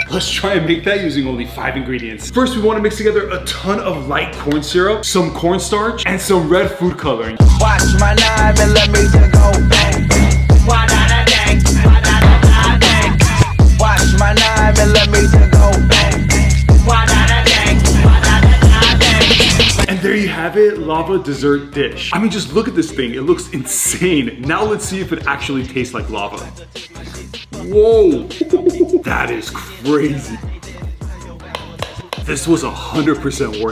Let's try and make that using only 5 ingredients. First, we want to mix together a ton of light corn syrup, some cornstarch, and some red food coloring. Watch my 9mm go bang. Wa-da-da-dang, wa-da-da-da-dang. Watch my 9mm go bang. Wa-da-da-dang, wa-da-da-da-dang. And there you have it, lava dessert dish. I mean, just look at this thing. It looks insane. Now let's see if it actually tastes like lava. Whoa, that is crazy. This was 100% worth